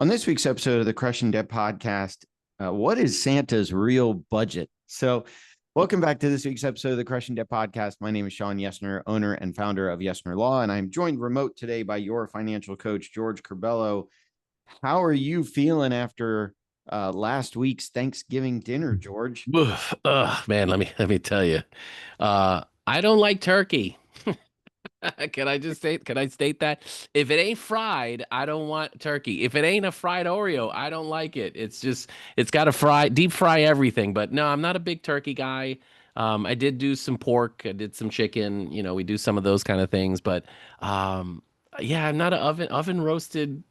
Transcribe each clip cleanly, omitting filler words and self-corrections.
On this week's episode of the Crushing Debt podcast, what is Santa's real budget? So, welcome back to this week's episode of the Crushing Debt podcast. My name is Shawn Yesner, owner and founder of Yesner Law, and I'm joined remote today by your financial coach, George Curbelo. How are you feeling after last week's Thanksgiving dinner, George? Man, let me tell you. I don't like turkey. Can I state that? If it ain't fried, I don't want turkey. If it ain't a fried Oreo, I don't like it. It's got to deep fry everything. But no, I'm not a big turkey guy. I did do some pork, I did some chicken, we do some of those kind of things, but um yeah, I'm not an oven roasted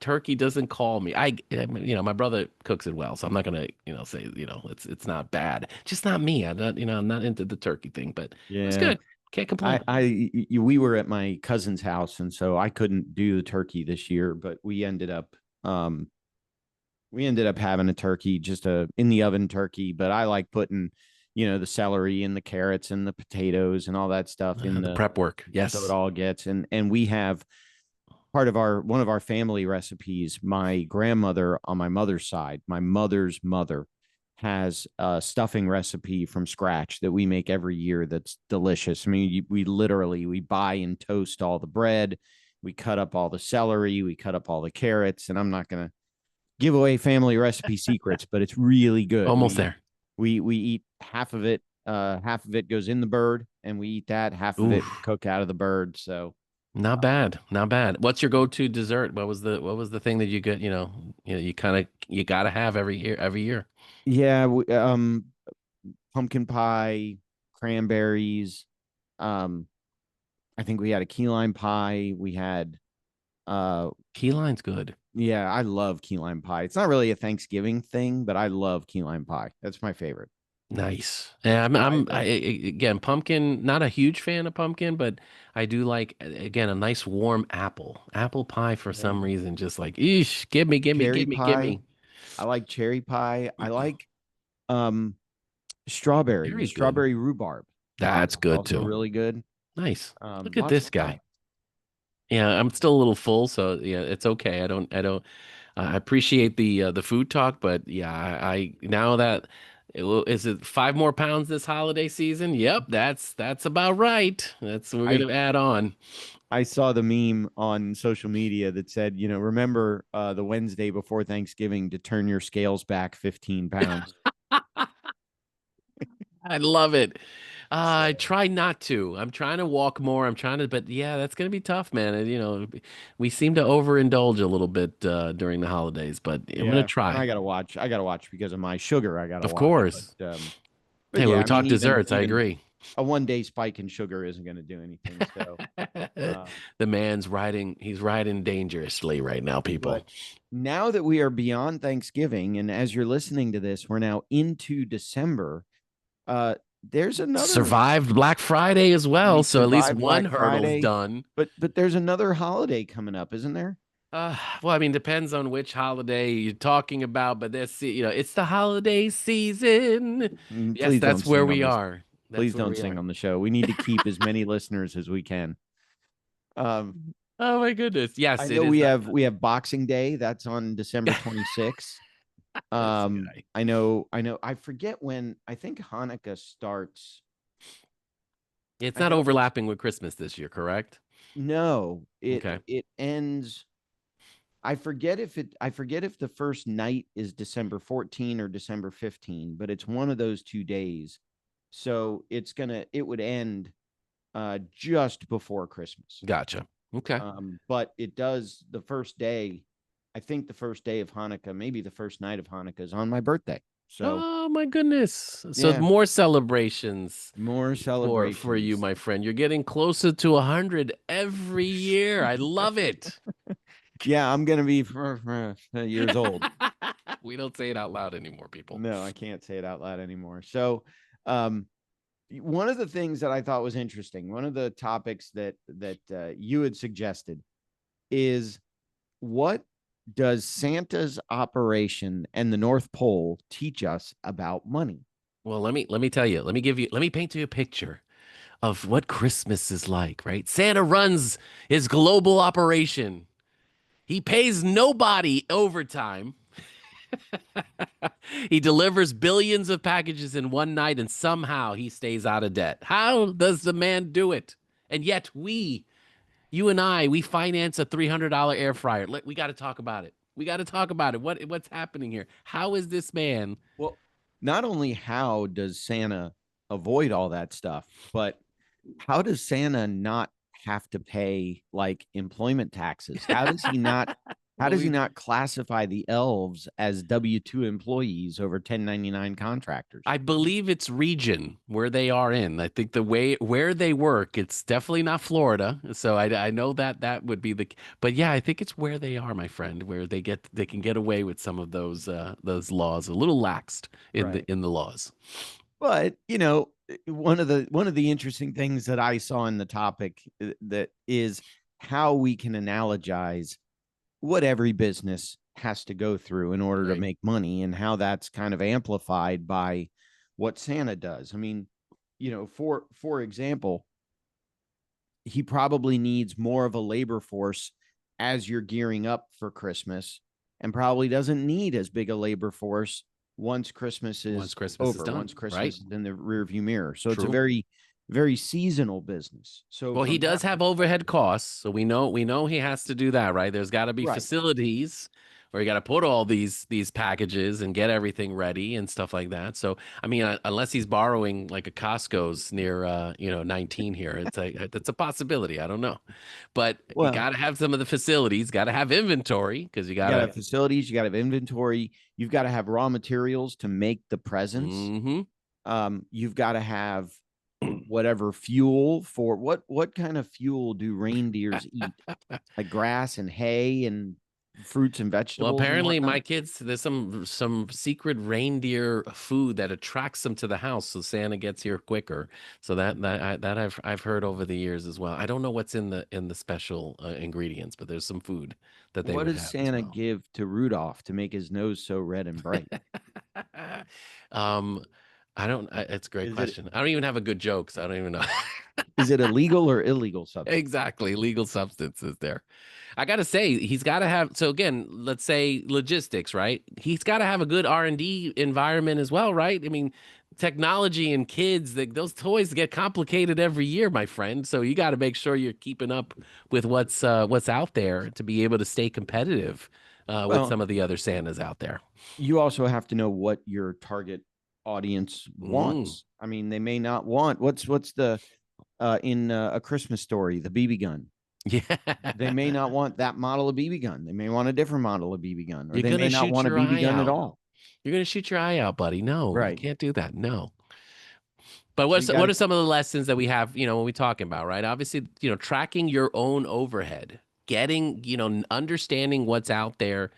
turkey doesn't call me. My brother cooks it well, so I'm not gonna, say, it's not bad. Just not me. I'm not into the turkey thing, but it's Yeah, good. Can't complain. we were at my cousin's house, and so I couldn't do the turkey this year, but we ended up having a turkey, just a in the oven turkey. But I like putting, the celery and the carrots and the potatoes and all that stuff in The the prep work. so it Yes. all gets. And we have part of our one of our family recipes. My grandmother on my mother's side, my mother's mother, has a stuffing recipe from scratch that we make every year. That's delicious. I mean, we literally we buy and toast all the bread. We cut up all the celery. We cut up all the carrots. And I'm not gonna give away family recipe secrets, but it's really good. Almost We there. we eat half of it. Half of it goes in the bird, and we eat that. Half of it we Oof. cook out of the bird. So Not bad. Not bad. What's your go-to dessert? What was the thing that you get, you kind of you gotta have every year? yeah, pumpkin pie, cranberries. Um, I think we had a key lime pie. We had uh Key lime's good. yeah, I love key lime pie. It's not really a Thanksgiving thing, but I love key lime pie. That's my favorite. Nice. Yeah, again, pumpkin, not a huge fan of pumpkin, but I do like, again, a nice warm apple. Apple pie for Yeah. some reason, just like, eesh, give me, give me, Cherry give me, give pie. me. I like cherry pie. I like um strawberry, Very good. strawberry rhurbarb pie. That's good Also too. really good. Nice. Look at Lots of this stuff. guy. Yeah, I'm still a little full, so yeah, it's okay. I appreciate the food talk, but yeah, I now that is it 5 more pounds this holiday season? Yep, that's about right. That's we're I gonna add on. I saw the meme on social media that said, remember the Wednesday before Thanksgiving to turn your scales back 15 pounds. I love it. I So try not to. I'm trying to walk more. But yeah, that's gonna be tough, man. And, we seem to overindulge a little bit during the holidays, but I'm gonna yeah, try. I gotta watch. I gotta watch because of my sugar. I gotta Of watch. course. But Hey, when yeah, we I mean, talk even desserts, I even agree. a 1 day spike in sugar isn't going to do anything. So, um, The man's riding, he's riding dangerously right now, people. but now that we are beyond Thanksgiving, and as you're listening to this, we're now into December. Uh, there's another. Survived Black Friday as well, We so at least survived one Black hurdle's Friday, done. but there's another holiday coming up, isn't there? Well, I mean, depends on which holiday you're talking about, but it's the holiday season. Yes, Please don't that's where sing on we this. are. That's Please where don't we sing are. on the show. We need to keep as many listeners as we can. Um, Oh my goodness. I Yes, it know is. we have Boxing Day. That's on December 26th. This guy. I forget when. I think Hanukkah starts. It's I not know it's overlapping with Christmas this year, correct? no, Okay. it ends. I forget if the first night is December 14 or December 15, but it's one of those 2 days. So it would end just before Christmas. Gotcha. Okay. But it does the first day. I think the first day of Hanukkah, maybe the first night of Hanukkah is on my birthday. So Oh my goodness. So yeah, more celebrations more for you, celebrations. my friend. You're getting closer to 100 every year. I love it. Yeah, I'm gonna be years old. We don't say it out loud anymore, people. No, I can't say it out loud anymore. So, um, one of the things that I thought was interesting, one of the topics that you had suggested is what does Santa's operation and the North Pole teach us about money? Well, let me tell you. Let me paint you a picture of what Christmas is like, right? Santa runs his global operation. He pays nobody overtime. He delivers billions of packages in one night and somehow he stays out of debt. How does the man do it? And yet you and I, we finance a $300 air fryer. We got to talk about it. We got to talk about it. What's happening here? How is this man? Well, not only how does Santa avoid all that stuff, but how does Santa not have to pay like employment taxes? How does he not how Well, does he not classify the elves as W-2 employees over 1099 contractors? I believe it's region where they are in. I think the way where they work, it's definitely not Florida. So I know that that would be the, but yeah, I think it's where they are, my friend, where they can get away with some of those laws, a little laxed Right. in the laws. But, one of the interesting things that I saw in the topic that is how we can analogize what every business has to go through in order to Right. make money and how that's kind of amplified by what Santa does. I mean, for example, he probably needs more of a labor force as you're gearing up for Christmas and probably doesn't need as big a labor force once Christmas Once is Christmas is over, done, once right? Christmas is in the rearview mirror. So it's a True. very, very seasonal business. So Well, he from that does have overhead perspective, costs, so we know he has to do that, right? There's got to be right. facilities where you got to put all these packages and get everything ready and stuff like that. So, I mean, unless he's borrowing like a Costco's near 19 here, that's a possibility. I don't know. But you Well, got to have some of the facilities, got to have inventory because you you got got to to have facilities, you got to have inventory, you've got to have raw materials to make the presents. hmm You've got to have whatever fuel for what kind of fuel do reindeers eat? Like grass and hay and fruits and Well, vegetables and apparently my whatnot. kids, there's some secret reindeer food that attracts them to the house, so Santa gets here quicker. So that I've heard over the years as well. I don't know what's in the special ingredients, but there's some food that they What would does have as Santa well. give to Rudolph to make his nose so red and bright? um, I don't. It's a great Is it question. I don't even have a good joke, so I don't even know. is it a legal or illegal substance? Exactly, legal substances there. I gotta say, he's got to have. So again, let's say logistics, right? He's got to have a good R&D environment as well, right? I mean, technology and kids, those toys get complicated every year, my friend. So you got to make sure you're keeping up with what's out there to be able to stay competitive with Well, some of the other Santas out there. you also have to know what your target audience Mm. wants. I mean, they may not want what's the in A Christmas Story, the BB gun. They Yeah, may not want that model of BB gun. They may want a different model of BB gun, or you're they may gonna not shoot want a your BB eye gun at out. all. You're gonna shoot your eye out, buddy. No, you Right. can't do that. No. But So you got what to are some of the lessons that we have, when we talking about, right? Obviously, tracking your own overhead, getting, understanding what's out there.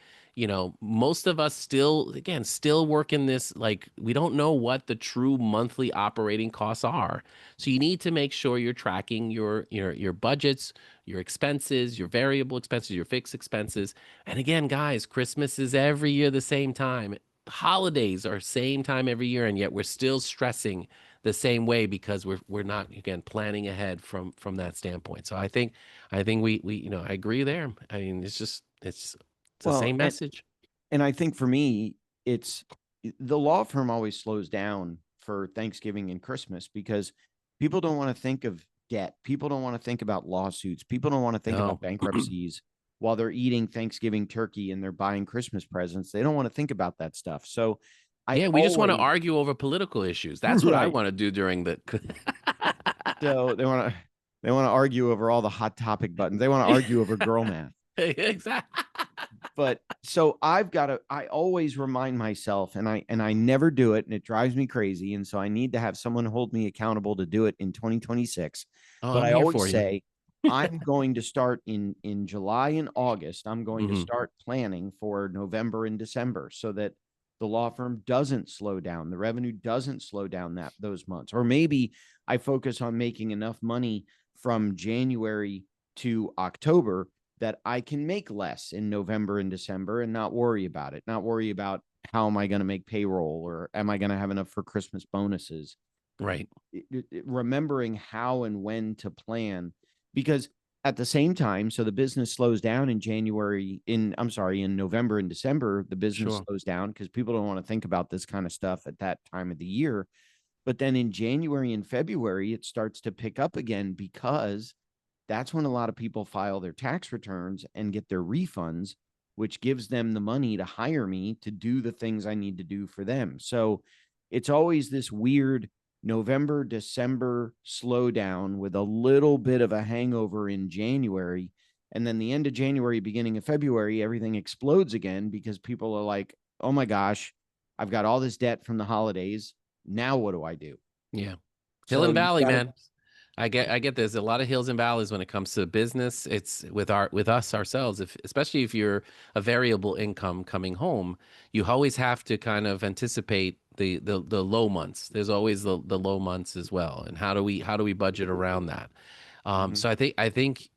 Most of us still, again, still work in this, like, we don't know what the true monthly operating costs are. So you need to make sure you're tracking your budgets, your expenses, your variable expenses, your fixed expenses. And again, guys, Christmas is every year the same time. Holidays are same time every year, and yet we're still stressing the same way because we're not, again, planning ahead from that standpoint. So I think we I agree there. I mean, it's the well, same message. and I think for me, it's the law firm always slows down for Thanksgiving and Christmas because people don't want to think of debt. People don't want to think about lawsuits. People don't want to think about No. bankruptcies while they're eating Thanksgiving turkey and they're buying Christmas presents. They don't want to think about that stuff. So I Yeah, we just want to always, argue over political issues. That's what I right. want to do during the So they want to argue over all the hot topic buttons. They want to argue over girl math. exactly. But so I always remind myself, and I never do it, and it drives me crazy, and so I need to have someone hold me accountable to do it in 2026. Oh, But I'm I here always for you. say I'm going to start in July and August. I'm going to hmm start planning for November and December so that the law firm doesn't slow down, the revenue doesn't slow down that those months. Or maybe I focus on making enough money from January to October that I can make less in November and December and not worry about it, not worry about how am I going to make payroll or am I going to have enough for Christmas bonuses. Right. Remembering how and when to plan, because at the same time, so the business slows down in January, in November and December, the business Sure. slows down because people don't want to think about this kind of stuff at that time of the year. But then in January and February, it starts to pick up again because that's when a lot of people file their tax returns and get their refunds, which gives them the money to hire me to do the things I need to do for them. So it's always this weird November, December slowdown with a little bit of a hangover in January. And then the end of January, beginning of February, everything explodes again because people are like, oh my gosh, I've got all this debt from the holidays. Now what do I do? Yeah. Hill So and you Valley, got to, man. I get there's a lot of hills and valleys when it comes to business. It's with us ourselves, if especially if you're a variable income coming home, you always have to kind of anticipate the low months. There's always the low months as well. And how do we budget around that? Mhm. So I think,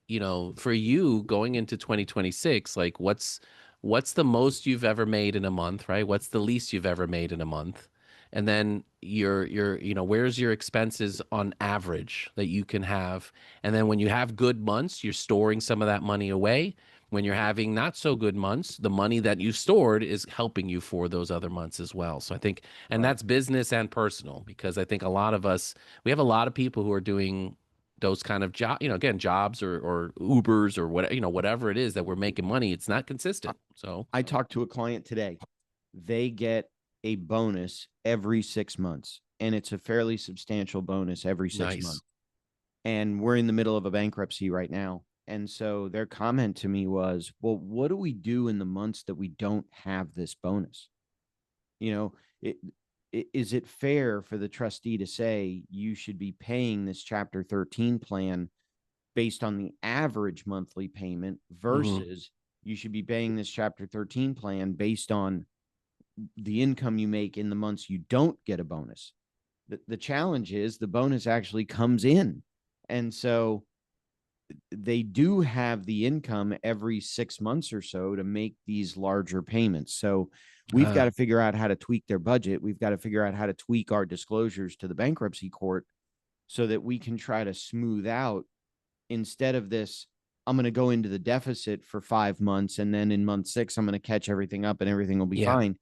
for you going into 2026, like what's the most you've ever made in a month, right? What's the least you've ever made in a month? And then where's your expenses on average that you can have? And then when you have good months, you're storing some of that money away. When you're having not so good months, the money that you stored is helping you for those other months as well. So I think, and Right. that's business and personal, because I think a lot of us, we have a lot of people who are doing those kind of job, again, jobs or Ubers or whatever it is that we're making money. It's not consistent. So I talked to a client today. They get a bonus every 6 months, and it's a fairly substantial bonus every six nice. months. And we're in the middle of a bankruptcy right now. And so their comment to me was, well, what do we do in the months that we don't have this bonus? You know, it, is it fair for the trustee to say you should be paying this Chapter 13 plan based on the average monthly payment Hmm. versus you should be paying this Chapter 13 plan based on the income you make in the months you don't get a bonus? The challenge is the bonus actually comes in. And so they do have the income every 6 months or so to make these larger payments. So we've got Ah, to figure out how to tweak their budget. We've got to figure out how to tweak our disclosures to the bankruptcy court so that we can try to smooth out, instead of this, I'm going to go into the deficit for 5 months and then in month six, I'm going to catch everything up and everything will be yeah, fine.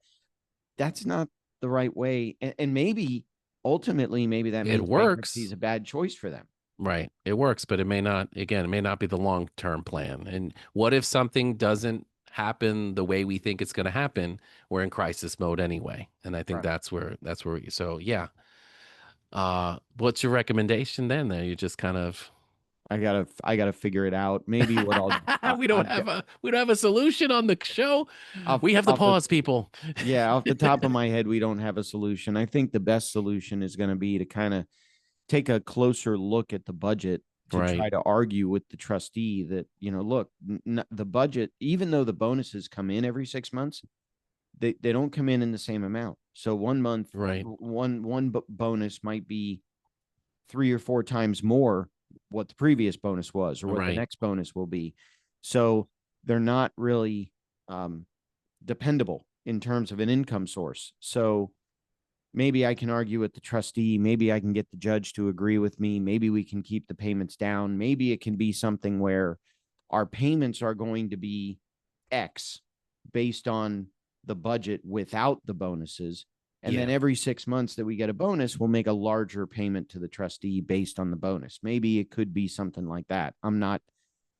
That's not the right way. And maybe ultimately, maybe that it means bankruptcy is works. a bad choice for them. Right. It works, but it may not, again, it may not be the long-term plan. And what if something doesn't happen the way we think it's going to happen? We're in crisis mode anyway. And I think Right. so yeah. What's your recommendation then? There you just kind of I gotta figure it out. Maybe what we don't I've have got a solution on the show. off We have the off the pause, people. yeah, off the top of my head, we don't have a solution. I think the best solution is going to be to kind of take a closer look at the budget to Right. try to argue with the trustee that, look, the budget, even though the bonuses come in every 6 months, they don't come in the same amount. So one month, Right. one bonus might be 3 or 4 times more what the previous bonus was or what the Right. next bonus will be. So they're not really dependable in terms of an income source. So maybe I can argue with the trustee. Maybe I can get the judge to agree with me. Maybe we can keep the payments down. Maybe it can be something where our payments are going to be X based on the budget without the bonuses. And then Yeah. every 6 months that we get a bonus, we'll make a larger payment to the trustee based on the bonus. Maybe it could be something like that. I'm not,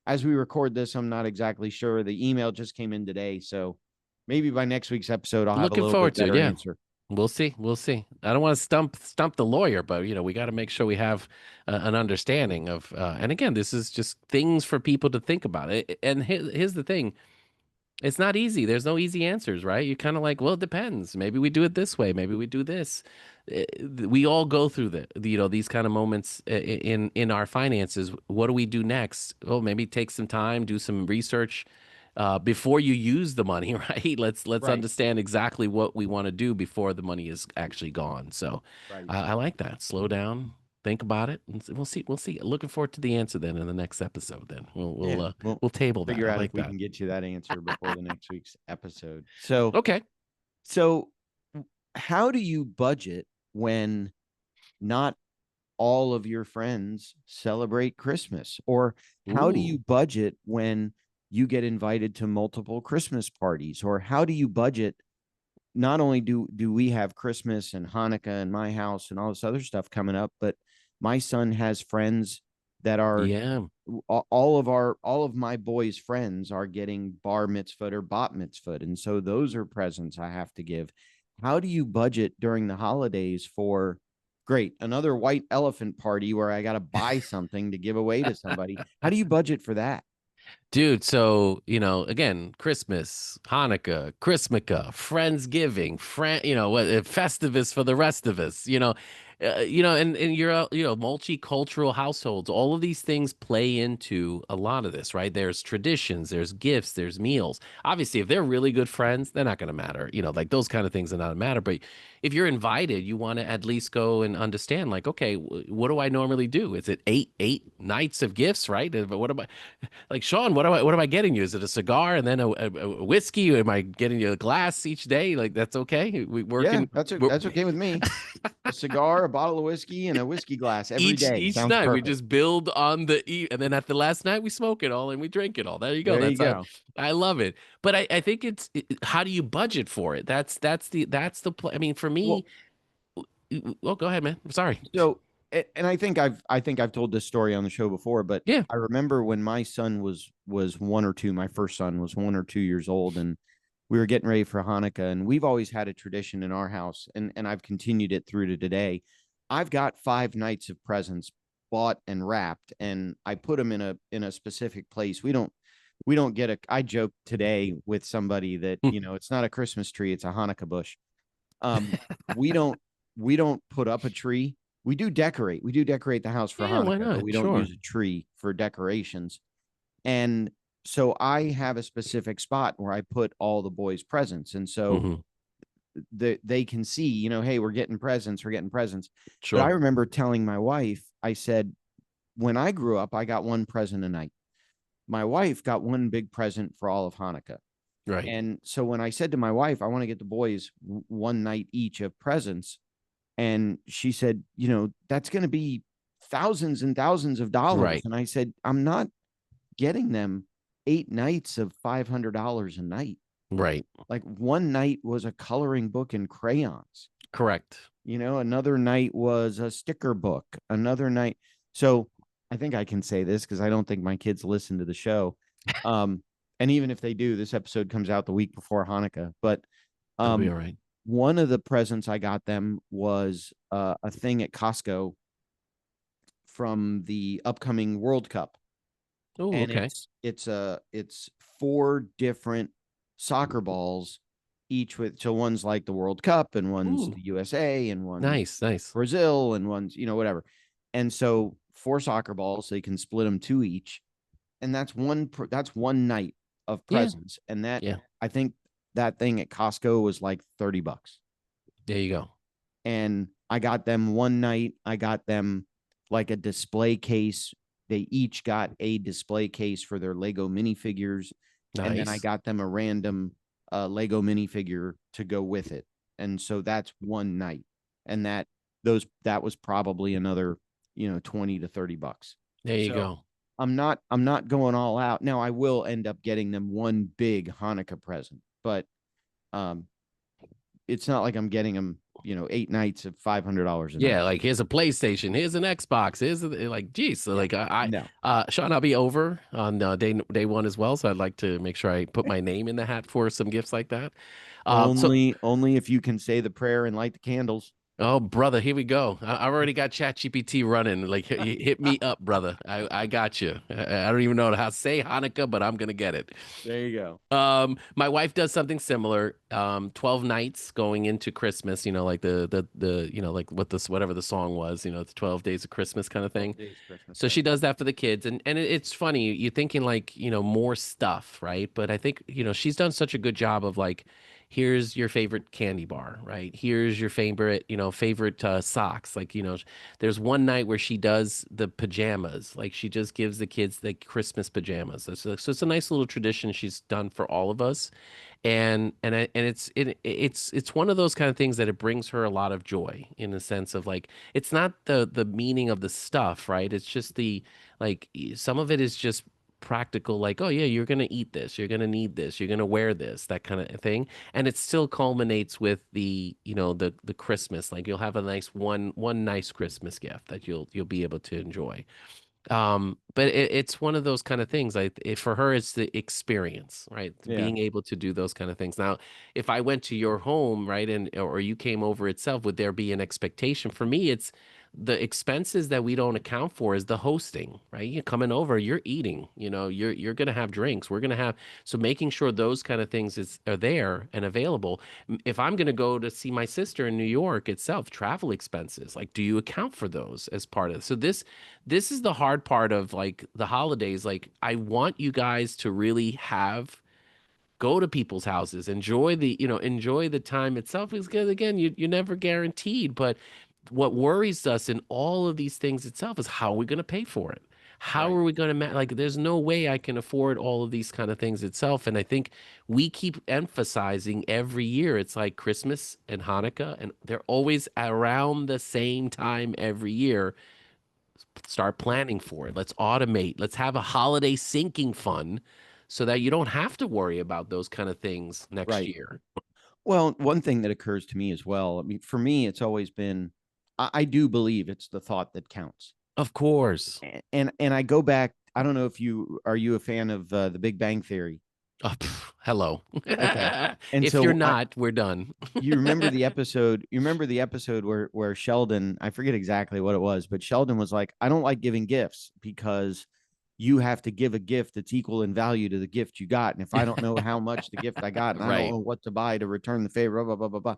as we record this, I'm not exactly sure. The email just came in today. So maybe by next week's episode, I'll have a Looking little forward bit to it. better Yeah. answer. We'll see. We'll see. I don't want to stump the lawyer, but we got to make sure we have an understanding of. And again, this is just things for people to think about. And here's the thing: it's not easy. There's no easy answers, right? You're kind of like, well, it depends. Maybe we do it this way. Maybe we do this. We all go through these kind of moments in our finances. What do we do next? Oh, maybe take some time, do some research before you use the money, right? Let's Right. understand exactly what we want to do before the money is actually gone. So Right. I like that. Slow down, think about it, and we'll see. We'll see. Looking forward to the answer then in the next episode. Then we'll Yeah. we'll uh, We'll we'll table that. figure I out if like we that. can get you that answer before the next week's episode. So, Okay. so how do you budget when not all of your friends celebrate Christmas? Or how do Ooh, you budget when you get invited to multiple Christmas parties? Or how do you budget? Not only do we have Christmas and Hanukkah in my house and all this other stuff coming up, but my son has friends that are yeah. all of my boys' friends are getting bar mitzvah or bat mitzvah, and so those are presents I have to give. How do you budget during the holidays for great another white elephant party where I got to buy something to give away to somebody? How do you budget for that? Dude, so, again, Christmas, Hanukkah, Chrismica, Friendsgiving, what Festivus for the rest of us, and you're, multicultural households. All of these things play into a lot of this, right? There's traditions, there's gifts, there's meals. Obviously, if they're really good friends, they're not going to matter. Like those kind of things are not a matter. But if you're invited, you want to at least go and understand, like, okay, what do I normally do? Is it eight nights of gifts, right? But what am I? Like, Shawn, what am I getting you? Is it a cigar and then a whiskey? Or am I getting you a glass each day? Like, that's okay. We Yeah, working that's okay with me. A cigar, a bottle of whiskey, and a whiskey glass every day each sounds night. We perfect. just build on and then at the last night we smoke it all and we drink it all. There you go. There you That's go. I love it. But I think how do you budget for it? That's the play. I mean, for me, Well, oh, go ahead, man. I'm sorry. so and I think I've told this story on the show before, but Yeah. I remember when my son was 1 or 2, my first son was 1 or 2 years old, and we were getting ready for Hanukkah, and we've always had a tradition in our house, and I've continued it through to today. I've got 5 nights of presents bought and wrapped, and I put them in a specific place. We don't get a. I joked today with somebody that it's not a Christmas tree, it's a Hanukkah bush. Um, we don't we don't put up a tree. We do decorate. We do decorate the house for Yeah, why Hanukkah, but not? we don't Sure. use a tree for decorations. And so I have a specific spot where I put all the boys' presents. And so Hmm. they can see, hey, we're getting presents, we're getting presents. But I Sure. remember telling my wife, I said, when I grew up, I got one present a night. My wife got one big present for all of Hanukkah. Right. And so when I said to my wife, I want to get the boys one night each of presents, and she said, that's going to be thousands and thousands of dollars. Right. And I said, I'm not getting them 8 nights of $500 a night. Right. Like one night was a coloring book and crayons. Correct. Another night was a sticker book. Another night. So I think I can say this because I don't think my kids listen to the show. Um, and even if they do, this episode comes out the week before Hanukkah. But That'll be um, all right. one of the presents I got them was a thing at Costco from the upcoming World Cup, Oh, and okay. it's 4 different soccer balls, each with so one's like the World Cup, and one's Ooh, the USA, and one's nice, nice. Brazil, and one's whatever, and so 4 soccer balls, they can split them two each, and that's one night of Yeah. presents, and that Yeah. I think that thing at Costco was like $30. There you go. And I got them one night. I got them like a display case. They each got a display case for their Lego minifigures. And then I Nice. got them a random Lego minifigure to go with it. And so that's one night. And that was probably another, $20 to $30. There you So go. I'm not going all out. Now I will end up getting them one big Hanukkah present, but um it's not like I'm getting them, 8 nights of $500 a Yeah, night. like here's a PlayStation, here's an Xbox, like, geez, so Yeah. like No. Sean, I'll be over on day one as well, so I'd like to make sure I put my name in the hat for some gifts like that. So Only if you can say the prayer and light the candles. Oh, brother, here we go. I've already got ChatGPT running. Like, hit me up, brother. I got you. I don't even know how to say Hanukkah, but I'm gonna get it. There you go. My wife does something similar. 12 nights going into Christmas. Like like whatever the song was. The 12 days of Christmas kind of 12 thing. days Christmas. So Yep. she does that for the kids, and it's funny. You're thinking like more stuff, right? But I think she's done such a good job of like, here's your favorite candy bar, right? Here's your favorite, favorite socks. Like, there's one night where she does the pajamas. Like she just gives the kids the Christmas pajamas. So it's a nice little tradition she's done for all of us. And it's one of those kind of things that it brings her a lot of joy in the sense of like it's not the meaning of the stuff, right? It's just the like some of it is just practical, like, oh yeah, you're gonna eat this, you're gonna need this, you're gonna wear this, that kind of thing. And it still culminates with the Christmas. Like you'll have a nice one nice Christmas gift that you'll be able to enjoy. But it's one of those kind of things. For her, it's the experience, right? Yeah. Being able to do those kind of things. Now, if I went to your home, right, and or you came over itself, would there be an expectation? For me, it's the expenses that we don't account for is the hosting, right? You're coming over, you're eating, you're gonna have drinks. We're gonna have so making sure those kind of things are there and available. If I'm gonna go to see my sister in New York itself, travel expenses, like, do you account for those as part of it? So this is the hard part of like the holidays. Like, I want you guys to really go to people's houses, enjoy the time itself. Because again, you're never guaranteed. But what worries us in all of these things itself is how are we going to pay for it? How Right. are we going to like? There's no way I can afford all of these kind of things itself. And I think we keep emphasizing every year. It's like Christmas and Hanukkah, and they're always around the same time every year. Start planning for it. Let's automate. Let's have a holiday sinking fund so that you don't have to worry about those kind of things next Right. year. Well, one thing that occurs to me as well, I mean, for me, it's always been, I do believe it's the thought that counts. Of course. And I go back, I don't know if are you a fan of the Big Bang Theory? Oh, hello. Okay. And If you're so not, we're done. you remember the episode where Sheldon, I forget exactly what it was, but Sheldon was like, I don't like giving gifts because you have to give a gift that's equal in value to the gift you got. And if I don't know how much the gift I got and I don't Right. know what to buy to return the favor, blah, blah, blah, blah, blah.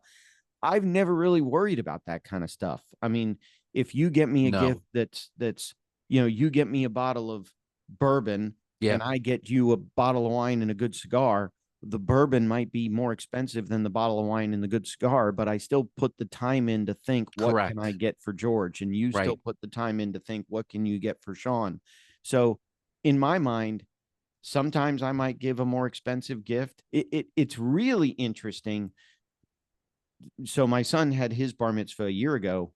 I've never really worried about that kind of stuff. I mean, if you get me a gift No. that's you get me a bottle of bourbon Yeah. and I get you a bottle of wine and a good cigar, the bourbon might be more expensive than the bottle of wine and the good cigar, but I still put the time in to think, what can I Correct. get for George? And you still Right. put the time in to think, what can you get for Shawn? So in my mind, sometimes I might give a more expensive gift. It's really interesting. So my son had his bar mitzvah a year ago,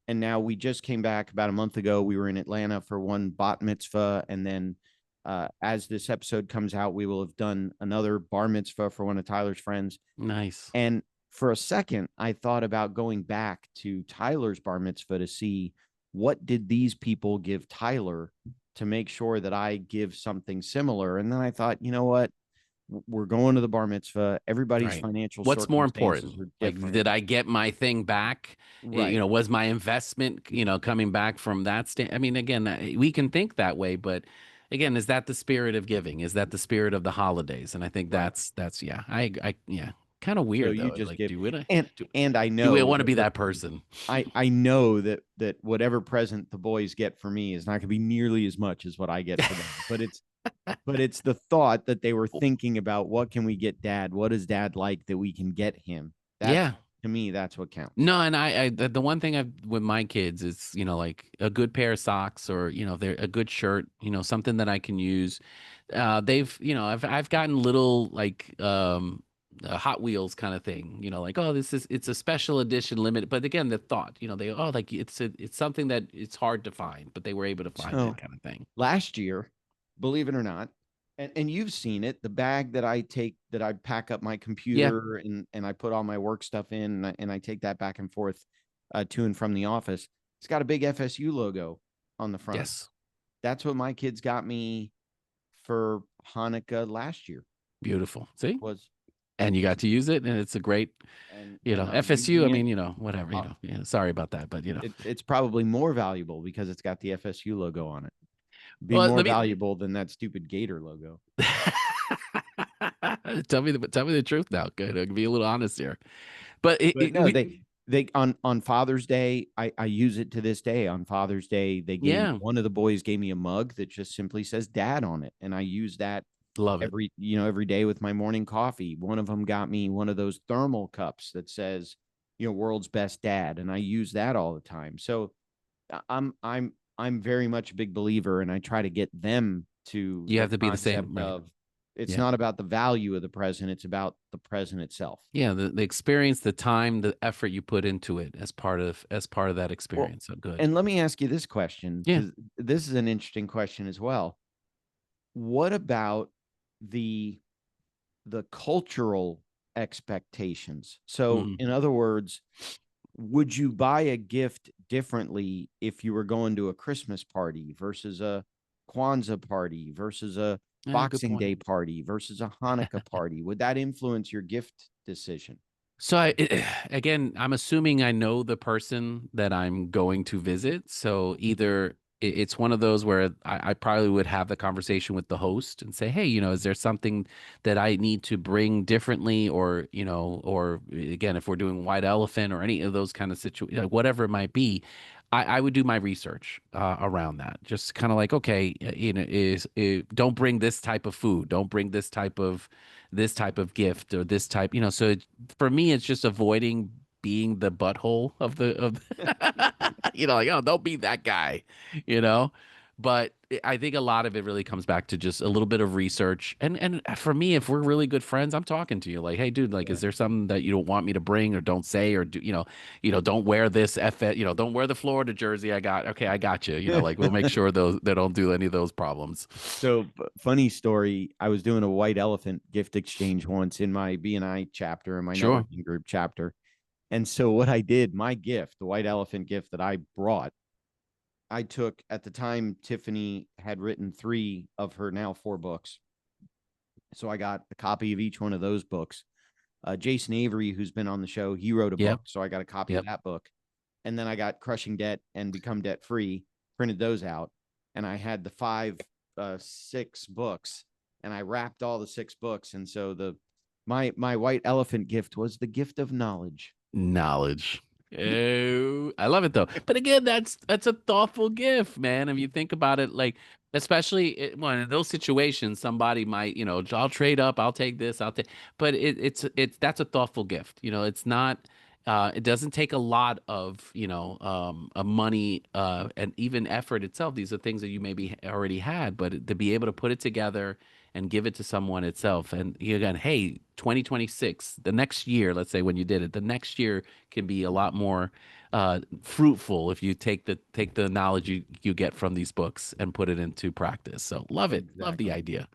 and now we just came back about a month ago. We were in Atlanta for one bat mitzvah, and then as this episode comes out, we will have done another bar mitzvah for one of Tyler's friends. Nice. And for a second, I thought about going back to Tyler's bar mitzvah to see what did these people give Tyler to make sure that I give something similar. And then I thought, you know what? We're going to the bar mitzvah. Everybody's Right. financial What's more circumstances important? are Like, different. did I get my thing back? Right. Was my investment, coming back from that stand? I mean, again, we can think that way, but again, is that the spirit of giving? Is that the spirit of the holidays? And I think Right. that's yeah. Yeah. Kind of So weird you though. just Like, give, do, and I do we know want to that be what that person? I know that whatever present the boys get for me is not going to be nearly as much as what I get for them. But it's the thought that they were thinking about, what can we get dad? What is dad like that we can get him? That's, Yeah. to me, that's what counts. No, and the one thing I've with my kids is, like a good pair of socks or, they're a good shirt, something that I can use. I've gotten little like Hot Wheels kind of thing, like, oh, it's a special edition limited. But again, the thought, like it's something that it's hard to find, but they were able to find it So kind of thing. last year, believe it or not, and you've seen it, the bag that I take, that I pack up my Yeah. computer and I put all my work stuff in, and I take that back and forth to and from the office. It's got a big FSU logo on the front. Yes. That's what my kids got me for Hanukkah last year. Beautiful. See? Was And you got to use it, and it's a great, and I'm FSU. using I it. mean, whatever, Uh, Yeah. Sorry about that, but it's probably more valuable because it's got the FSU logo on it. Be Well, more let me valuable than that stupid Gator logo. tell me the truth now. Good, I can be a little honest here. But But no, they on Father's Day, I use it to this day. On Father's Day, yeah, one of the boys gave me a mug that just simply says dad on it. And I use that Love it. every day with my morning coffee. One of them got me one of those thermal cups that says, world's best dad, and I use that all the time. So I'm very much a big believer, and I try to get them to You the have to be the same, concept right? of it's Yeah. not about the value of the present, it's about the present itself. Yeah, the experience, the time, the effort you put into it as part of that Well, experience. So good. and let me ask you this question, Yeah. because this is an interesting question as well. What about the cultural expectations? So, Mhm. in other words, would you buy a gift differently if you were going to a Christmas party versus a Kwanzaa party versus a Good Boxing point. Day party versus a Hanukkah party? Would that influence your gift decision? So again, I'm assuming I know the person that I'm going to visit. So either it's one of those where I probably would have the conversation with the host and say, hey, is there something that I need to bring differently, or or again, if we're doing white elephant or any of those kind of situations, whatever it might be. I would do my research around that. Just kind of like, okay, don't bring this type of food, don't bring this type of gift or this type, so for me, it's just avoiding being the butthole of like, oh, don't be that guy, you know. But I think a lot of it really comes back to just a little bit of research. And for me, if we're really good friends, I'm talking to you like, hey, dude, like, Yeah. is there something that you don't want me to bring or don't say or do, don't wear this don't wear the Florida jersey I got. Okay, I got you. Like we'll make sure those they don't do any of those problems. So funny story. I was doing a white elephant gift exchange once in my BNI chapter, in my Sure. networking group chapter. And so what I did, my gift, the white elephant gift that I brought, I took at the time, Tiffany had written 3 of her now 4 books. So I got a copy of each one of those books. Jason Avery, who's been on the show, he wrote a Yep. book. So I got a copy of Yep. that book. And then I got Crushing Debt and Become Debt Free, printed those out. And I had the 6 books, and I wrapped all the 6 books. And so my white elephant gift was the gift of knowledge. Knowledge. Oh, I love it though. But again, that's a thoughtful gift, man. If you think about it, like especially well, in those situations, somebody might, I'll trade up, I'll take this, I'll take. But it's that's a thoughtful gift. It's not. It doesn't take a lot of of money and even effort itself. These are things that you maybe already had, but to be able to put it together and give it to someone itself. And again, hey, 2026, the next year, let's say when you did it, the next year can be a lot more fruitful if you take the knowledge you get from these books and put it into practice. So love it, love the Exactly. idea.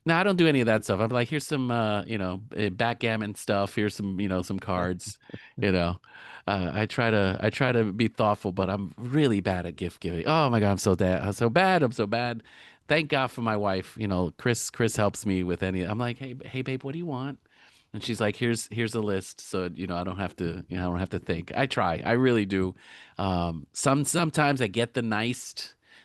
Now I don't do any of that stuff. I'm like, here's some backgammon stuff. Here's some some cards. You know, I try to be thoughtful, but I'm really bad at gift giving. Oh my God, I'm so bad. I'm so bad. Thank God for my wife. Chris helps me with any. I'm like, hey babe, what do you want? And she's like, here's a list, so I don't have to I don't have to think. I try, I really do. Sometimes I get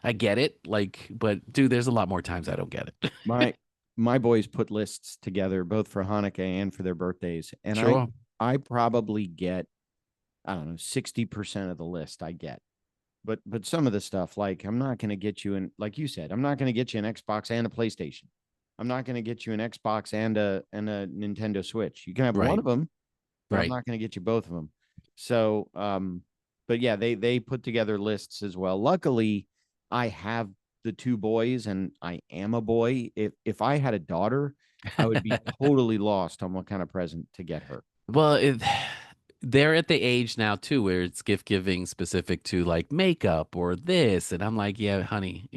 I get it, like, but dude, there's a lot more times I don't get it. my my boys put lists together both for Hanukkah and for their birthdays, and I Sure. I probably get, I don't know, 60% of the list I get. But some of the stuff, like, I'm not going to get you in, like you said, I'm not going to get you an Xbox and a PlayStation. I'm not going to get you an Xbox and a Nintendo Switch. You can have one Right. of them, but I'm Right. not going to get you both of them. So, but yeah, they put together lists as well. Luckily, I have the 2 boys, and I am a boy. If I had a daughter, I would be totally lost on what kind of present to get her. Well, they're at the age now too where it's gift giving specific to like makeup or this, and I'm like, yeah, honey,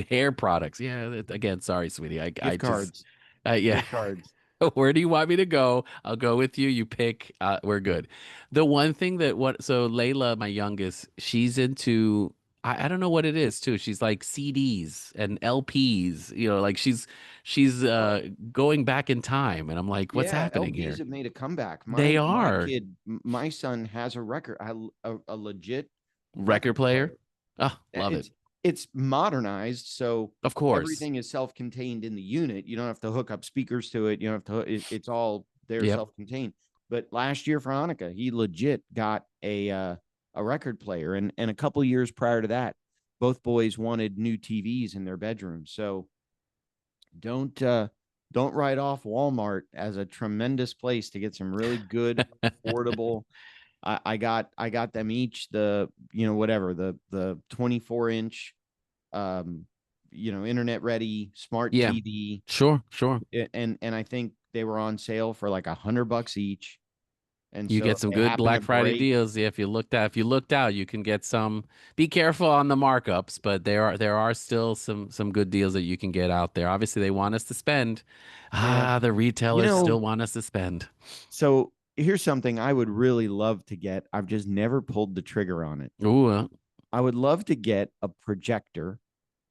hair products. Yeah, again, sorry, sweetie. I Gift just, cards, yeah. gift cards. Where do you want me to go? I'll go with you. You pick. We're good. The one thing so Layla, my youngest, she's into. I don't know what it is too. She's like CDs and LPs. Like she's Well, going back in time, and I'm like, what's yeah, happening LPs here? have made a comeback. They My are kid, my son has a record, a legit record record player. player. Oh, love it. It's modernized, so Of course. everything is self-contained in the unit. You don't have to hook up speakers to it. You don't have to. It's all there, Yep. self-contained. But last year for Hanukkah, he legit got a record player, and a couple of years prior to that, both boys wanted new TVs in their bedrooms. So don't don't write off Walmart as a tremendous place to get some really good, affordable. I got them each the, whatever, the 24-inch, um internet ready smart Yeah, TV. sure, sure. And I think they were on sale for like $100 each. And You so get if some they good happen to Black Friday break, deals. Yeah, if you looked out, you can get some. Be careful on the markups, but there are still some good deals that you can get out there. Obviously, they want us to spend. yeah, The you retailers know, still want us to spend. so here's something I would really love to get. I've just never pulled the trigger on it. Ooh, I would love to get a projector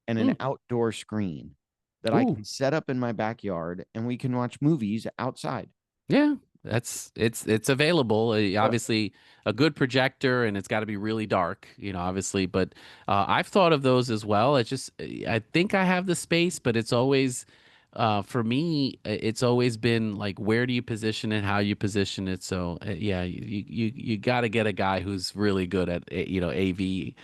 and an mm, outdoor screen that I ooh. can set up in my backyard and we can watch movies outside. Yeah, it's available. But Obviously, a good projector, and it's got to be really dark, obviously. But I've thought of those as well. It's just I think I have the space, but it's always for me. It's always been like where do you position it, how you position it. So yeah, you got to get a guy who's really good at AV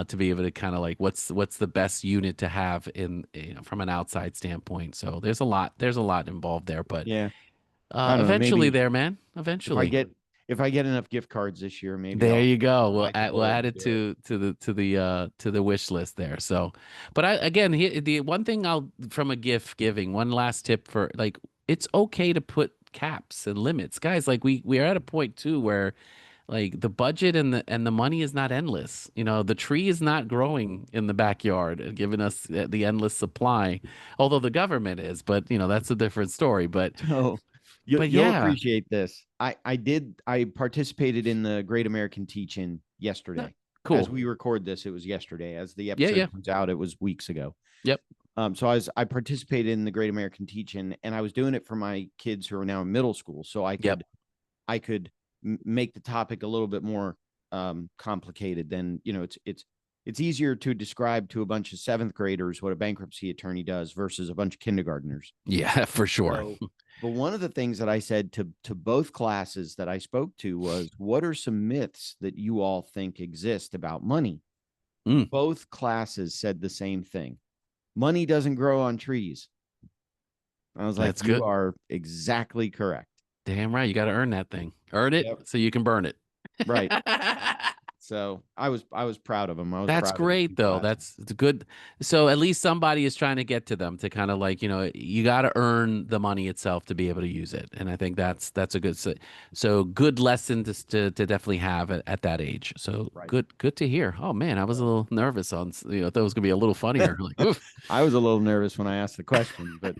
to be able to kind of like what's the best unit to have in from an outside standpoint. So there's a lot involved there, but. yeah, I don't know. Eventually Maybe there, man. if I Eventually. get if I get enough gift cards this year, maybe There I'll you go. We'll bite the add, we'll bullet add and it do it. to the wish list there. So, but the one thing I'll from a gift giving, one last tip for like it's okay to put caps and limits. Guys, like we are at a point too where like the budget and the money is not endless. The tree is not growing in the backyard and giving us the endless supply, although the government is, but that's a different story. But So but you'll yeah. appreciate this. I participated in the Great American Teach-In No, yesterday. As cool. we record this, it was yesterday. As the Yeah, episode yeah. comes out, it was weeks ago. Yep. So I participated in the Great American Teach-In, and I was doing it for my kids who are now in middle school, so Yep. I could make the topic a little bit more complicated than it's easier to describe to a bunch of seventh graders what a bankruptcy attorney does versus a bunch of kindergartners. Yeah, for sure. So, but one of the things that I said to both classes that I spoke to was, what are some myths that you all think exist about money? Mm, Both classes said the same thing. Money doesn't grow on trees. I was like, that's you good. are exactly correct. Damn right. You got to earn that thing. Earn it Yep. so you can burn it. Right. So I was proud of them. I was That's proud of the two great though. classes. That's good. So at least somebody is trying to get to them to kind of like, you got to earn the money itself to be able to use it. And I think that's a good so good lesson to definitely have at that age. So Right. good to hear. Oh man, I was a So little nervous on, thought it was gonna be a little funnier. Like, oof. I was a little nervous when I asked the question, but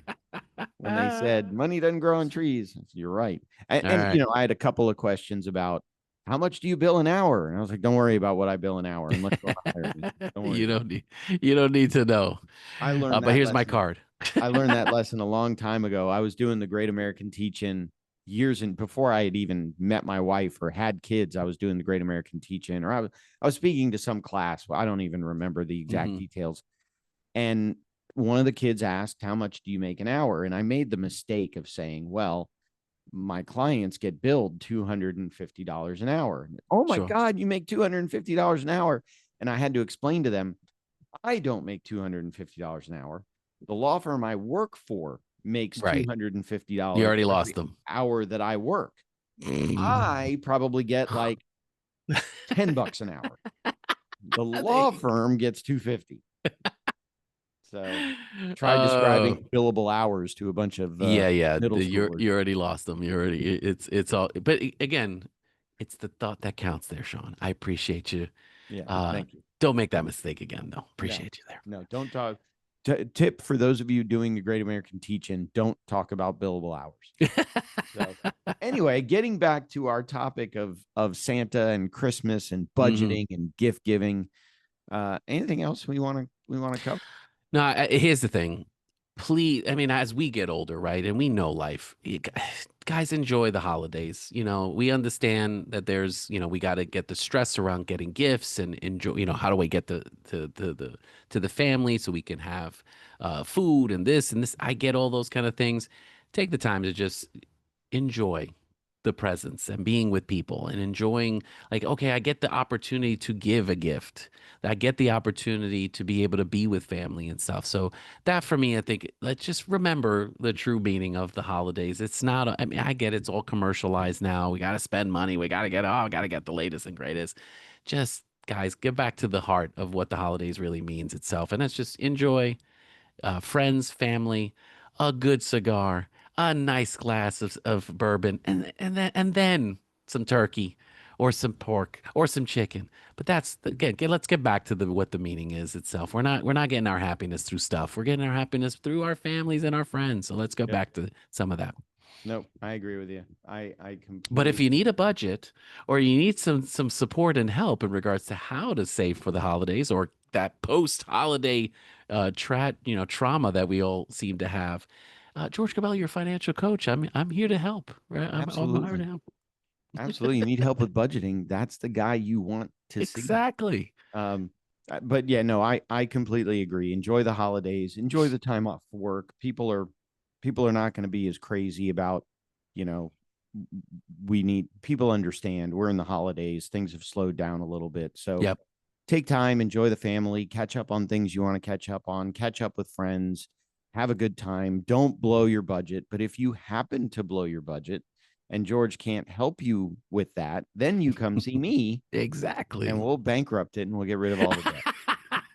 when they said All money doesn't grow on trees, I said, you're right. And right. I had a couple of questions about how much do you bill an hour? And I was like, don't worry about what I bill an hour unless you want to hire me. Don't worry You about don't it. need to know. I learned But that here's my lesson. card. I learned that lesson a long time ago. I was doing the Great American Teach-In years and before I had even met my wife or had kids. I was doing the Great American Teach-In, or I was speaking to some class. Well, I don't even remember the exact Hmm. details. And one of the kids asked, how much do you make an hour? And I made the mistake of saying, well, my clients get billed $250 an hour. Oh my Sure. God, you make $250 an hour. And I had to explain to them, I don't make $250 an hour. The law firm I work for makes Right. You $250 already lost every them. hour that I work. I probably get like $10 an hour. The law They- firm gets 250. So try uh, describing billable hours to a bunch of yeah, yeah. middle You're schoolers. you already lost them. You already it's all. But again, it's the thought that counts there, Sean. I appreciate you. Yeah, Uh, thank you. don't make that mistake again, though. No, Appreciate you there. no, don't talk. Tip for those of you doing the Great American Teach-In: don't talk about billable hours. So, anyway, getting back to our topic of Santa and Christmas and Hmm. budgeting and gift giving. Anything else we want to cover? No, here's the thing. Please, I mean, as we get older, right, and we know life, guys enjoy the holidays. We understand that we got to get the stress around getting gifts and enjoy. How do I get to the family so we can have food and this and this. I get all those kind of things. Take the time to just enjoy. the presents and being with people and enjoying, like, okay, I get the opportunity to give a gift. I get the opportunity to be able to be with family and stuff. So that for me, I think let's just remember the true meaning of the holidays. It's not, I mean, I get it's all commercialized now. We got to spend money. We got to get, oh, got to get the latest and greatest. Just guys, get back to the heart of what the holidays really means itself. And that's just enjoy friends, family, a good cigar, a nice glass of bourbon, and then some turkey or some pork or some chicken. But that's again, let's get back to the what the meaning is itself. We're not getting our happiness through stuff. We're getting our happiness through our families and our friends. So let's go Yep. back to some of that. Nope. I agree with you. I But if completely you agree. need a budget or you need some support and help in regards to how to save for the holidays or that post-holiday trauma that we all seem to have, George Cabell, your financial coach, I'm here to help. Right? I'm here to Absolutely. help. Absolutely. You need help with budgeting. That's the guy you want to see. Exactly. Um, but yeah, no, I completely agree. Enjoy the holidays. Enjoy the time off work. People are not going to be as crazy about, you know, we need people understand we're in the holidays. Things have slowed down a little bit. So Yep. take time, enjoy the family, catch up on things you want to catch up on, catch up with friends, have a good time. Don't blow your budget. But if you happen to blow your budget and George can't help you with that, then you come see me and Exactly. we'll bankrupt it and we'll get rid of all the debt.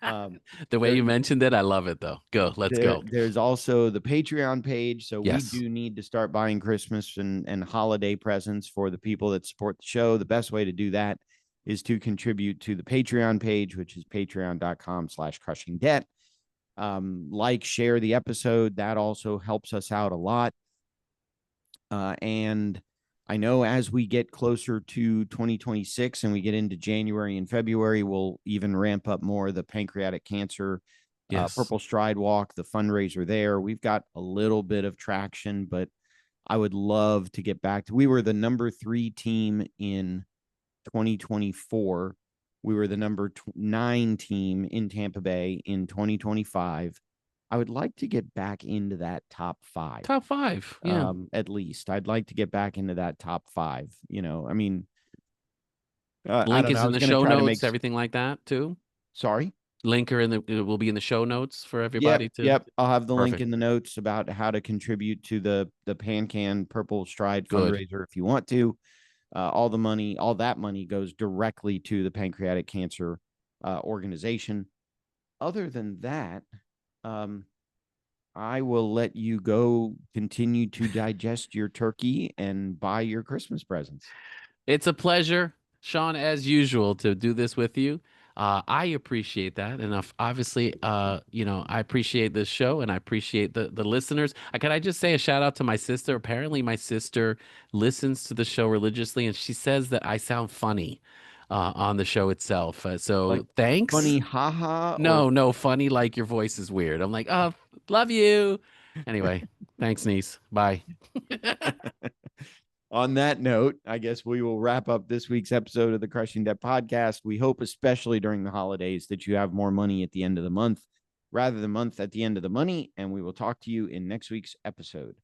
Um, The way there, you mentioned it, I love it though. Go, let's go. there's also the Patreon page. So we Yes. do need to start buying Christmas and holiday presents for the people that support the show. The best way to do that is to contribute to the Patreon page, which is patreon.com/crushing debt. Like, share the episode. That also helps us out a lot. And I know as we get closer to 2026 and we get into January and February, we'll even ramp up more the pancreatic cancer Yes. Purple Stride Walk, the fundraiser there. We've got a little bit of traction, but I would love to get back to. We were the number 3 team in 2024. We were the number 9 team in Tampa Bay in 2025. I would like to get back into that top 5. Top five. Yeah. At least I'd like to get back into that top 5. I mean, I Link don't know. is I in was the going to show try to make. notes, everything like that too. Sorry. Linker in the it will be in the show notes for Yep, everybody to. yep. I'll have the link Perfect. in the notes about how to contribute to the PanCan Purple Stride Good. fundraiser if you want to. All that money goes directly to the pancreatic cancer organization. Other than that, um, I will let you go continue to digest your turkey and buy your Christmas presents. It's a pleasure, Shawn, as usual, to do this with you. I appreciate that, and obviously, I appreciate this show, and I appreciate the listeners. Can I just say a shout out to my sister? Apparently, my sister listens to the show religiously, and she says that I sound funny on the show itself. Like So thanks. funny haha or No, no, funny like your voice is weird. I'm like, oh, love you. Anyway, thanks, niece. Bye. on that note, I guess we will wrap up this week's episode of the Crushing Debt podcast. We hope, especially during the holidays, that you have more money at the end of the month rather than month at the end of the money. And we will talk to you in next week's episode.